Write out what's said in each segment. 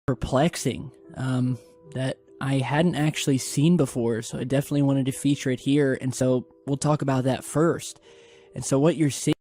perplexing that I hadn't actually seen before, so I definitely wanted to feature it here, and so we'll talk about that first. And so what you're seeing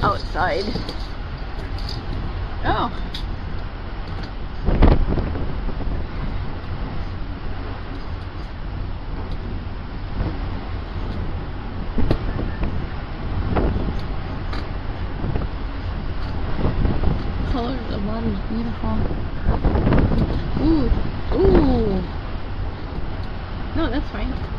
outside. Oh. Color of the water is beautiful. Ooh. Ooh. No, that's fine.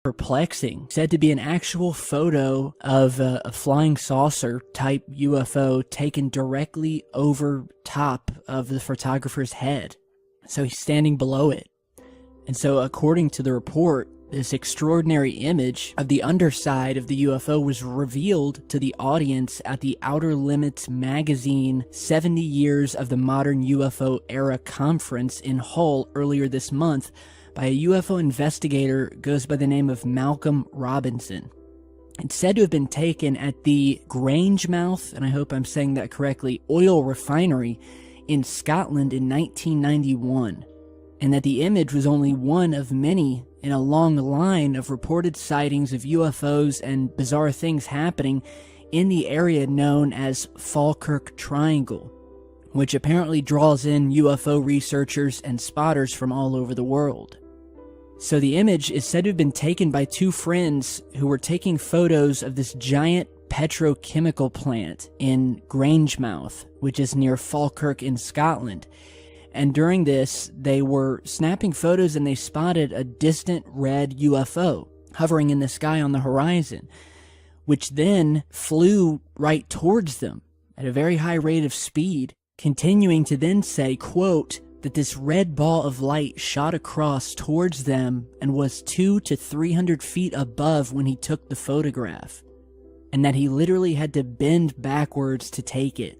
Perplexing, said to be an actual photo of a flying saucer type UFO taken directly over top of the photographer's head. So he's standing below it. And so according to the report, this extraordinary image of the underside of the UFO was revealed to the audience at the Outer Limits magazine 70 Years of the Modern UFO Era conference in Hull earlier this month by a UFO investigator goes by the name of Malcolm Robinson. It's said to have been taken at the Grangemouth, and I hope I'm saying that correctly, oil refinery in Scotland in 1991, and that the image was only one of many in a long line of reported sightings of UFOs and bizarre things happening in the area known as Falkirk Triangle, which apparently draws in UFO researchers and spotters from all over the world. So the image is said to have been taken by two friends who were taking photos of this giant petrochemical plant in Grangemouth, which is near Falkirk in Scotland. And during this, they were snapping photos and they spotted a distant red UFO hovering in the sky on the horizon, which then flew right towards them at a very high rate of speed, continuing to then say, quote, that this red ball of light shot across towards them and was 200 to 300 feet above when he took the photograph, and that he literally had to bend backwards to take it.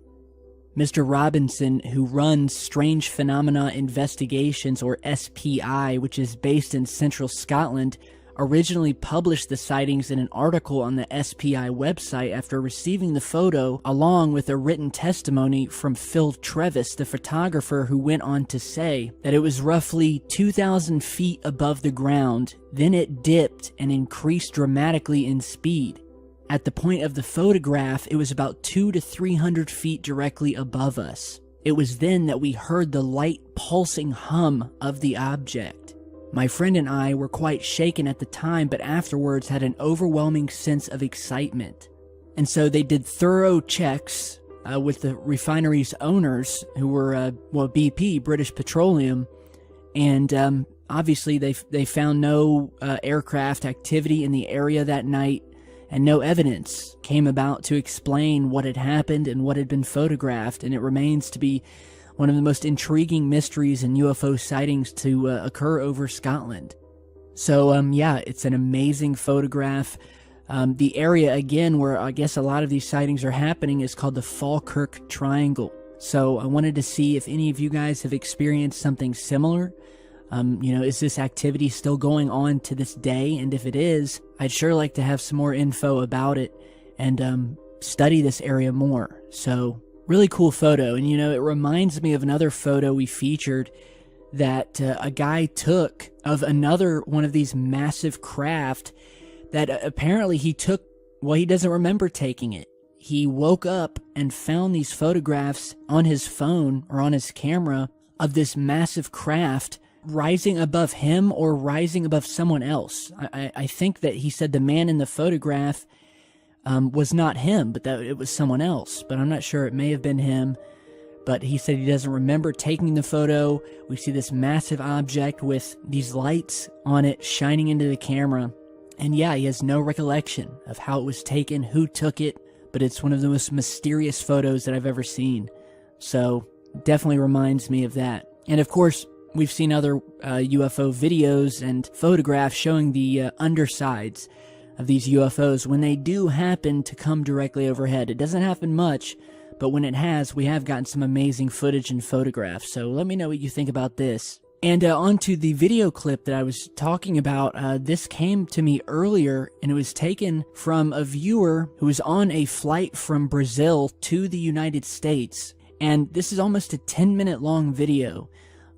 Mr. Robinson, who runs Strange Phenomena Investigations, or SPI, which is based in central Scotland, originally published the sightings in an article on the SPI website after receiving the photo, along with a written testimony from Phil Trevis, the photographer, who went on to say that it was roughly 2,000 feet above the ground, then it dipped and increased dramatically in speed. At the point of the photograph, it was about 200 to 300 feet directly above us. It was then that we heard the light pulsing hum of the object. My friend and I were quite shaken at the time, but afterwards had an overwhelming sense of excitement. And so they did thorough checks with the refinery's owners, who were, BP, British Petroleum, and obviously they found no aircraft activity in the area that night, and no evidence came about to explain what had happened and what had been photographed, and it remains to be one of the most intriguing mysteries in UFO sightings to occur over Scotland. So, yeah, it's an amazing photograph. The area, again, where I guess a lot of these sightings are happening is called the Falkirk Triangle. So I wanted to see if any of you guys have experienced something similar. Is this activity still going on to this day? And if it is, I'd sure like to have some more info about it and study this area more. So, really cool photo. And, it reminds me of another photo we featured that a guy took of another one of these massive craft that apparently he took, well, he doesn't remember taking it. He woke up and found these photographs on his phone or on his camera of this massive craft rising above him or rising above someone else. I think that he said the man in the photograph was not him, but that it was someone else. But I'm not sure. It may have been him. But he said he doesn't remember taking the photo. We see this massive object with these lights on it shining into the camera. And yeah, he has no recollection of how it was taken, who took it. But it's one of the most mysterious photos that I've ever seen. So definitely reminds me of that. And of course, we've seen other UFO videos and photographs showing the undersides of these UFOs when they do happen to come directly overhead. It doesn't happen much, but when it has, we have gotten some amazing footage and photographs. So let me know what you think about this. And on to the video clip that I was talking about. This came to me earlier, and it was taken from a viewer who was on a flight from Brazil to the United States. And this is almost a 10-minute long video.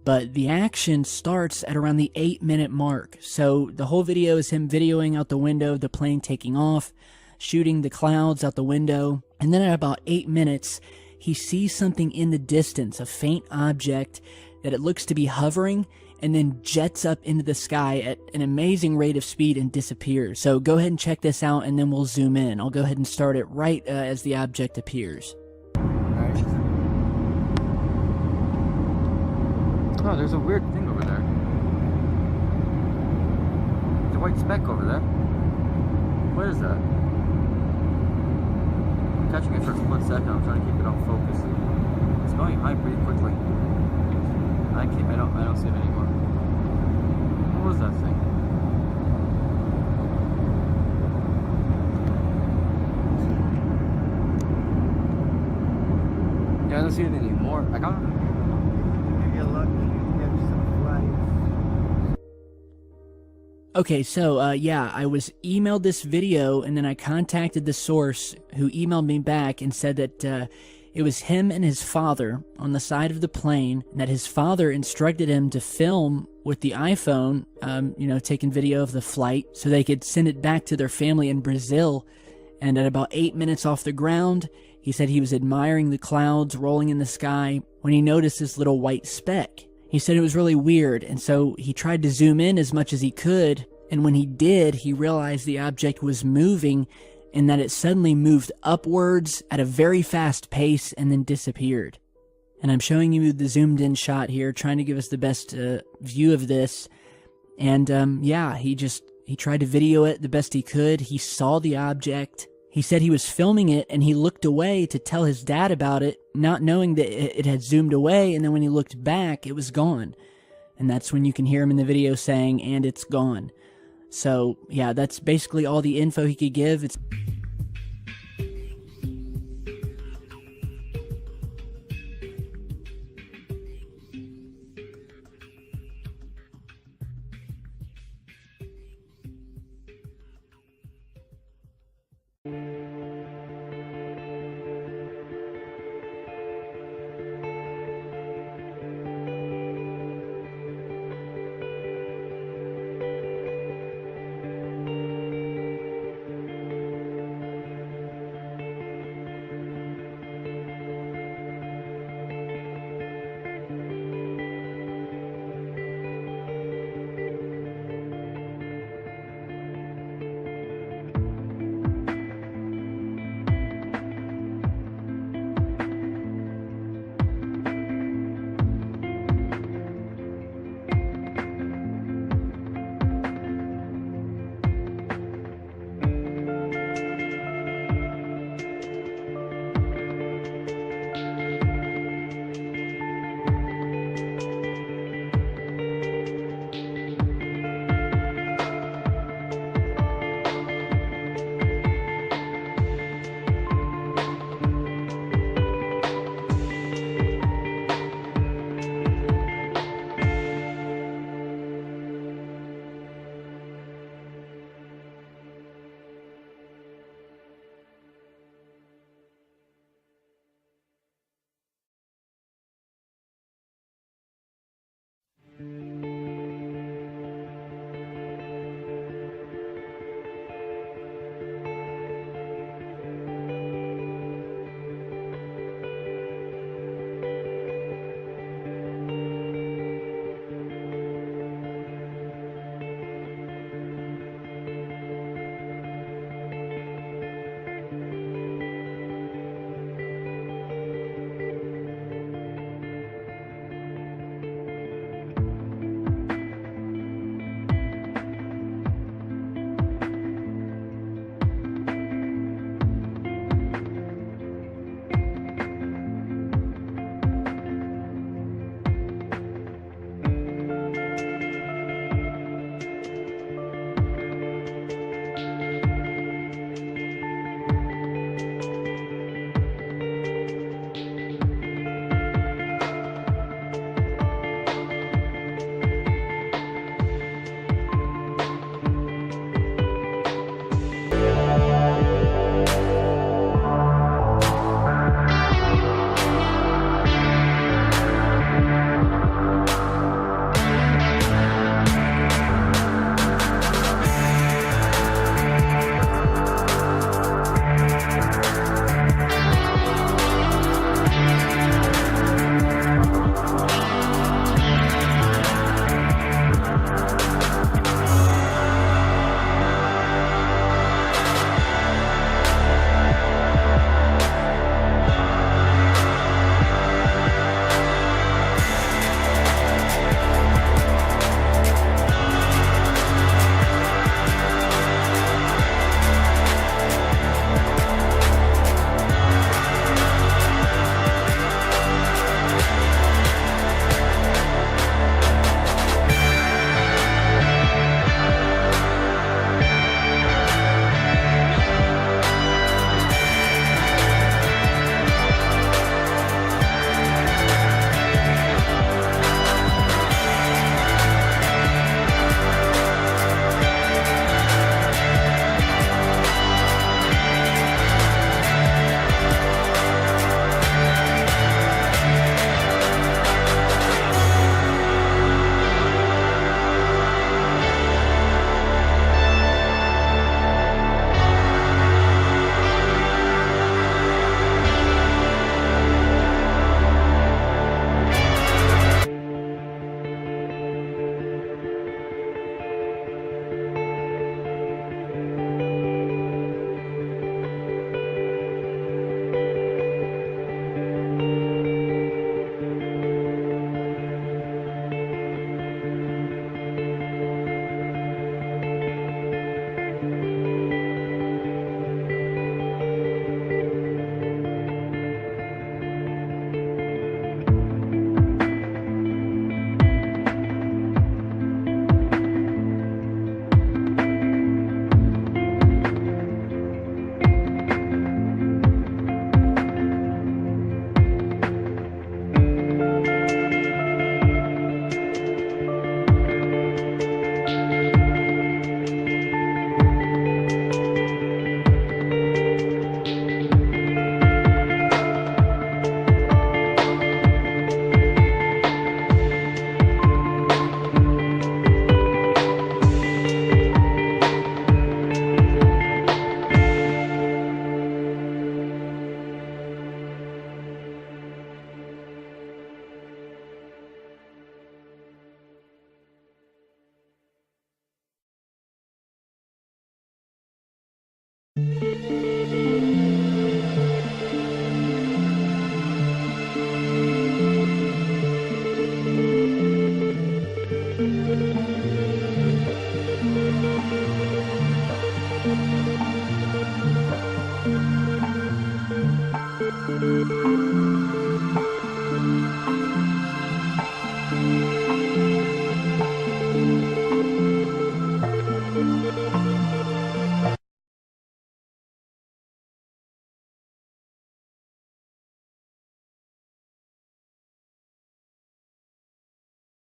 But the action starts at around the 8-minute mark. So the whole video is him videoing out the window, the plane taking off, shooting the clouds out the window. And then at about 8 minutes, he sees something in the distance, a faint object that it looks to be hovering, and then jets up into the sky at an amazing rate of speed and disappears. So go ahead and check this out, and then we'll zoom in. I'll go ahead and start it right as the object appears. Oh, there's a weird thing over there. There's a white speck over there. What is that? I'm catching it for a split second. I'm trying to keep it on focus. It's going high pretty quickly. I don't see it anymore. What was that thing? Yeah, I don't see it anymore. I got it. Okay, so, yeah, I was emailed this video, and then I contacted the source, who emailed me back and said that It was him and his father on the side of the plane, and that his father instructed him to film with the iPhone, taking video of the flight so they could send it back to their family in Brazil. And at about 8 minutes off the ground, he said he was admiring the clouds rolling in the sky when he noticed this little white speck. He said it was really weird, and so he tried to zoom in as much as he could, and when he did, he realized the object was moving and that it suddenly moved upwards at a very fast pace and then disappeared. And I'm showing you the zoomed in shot here, trying to give us the best view of this. And he tried to video it the best he could. He saw the object. He said he was filming it, and he looked away to tell his dad about it, not knowing that it had zoomed away, and then when he looked back, it was gone. And that's when you can hear him in the video saying, "And it's gone." So, yeah, that's basically all the info he could give. It's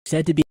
Said to be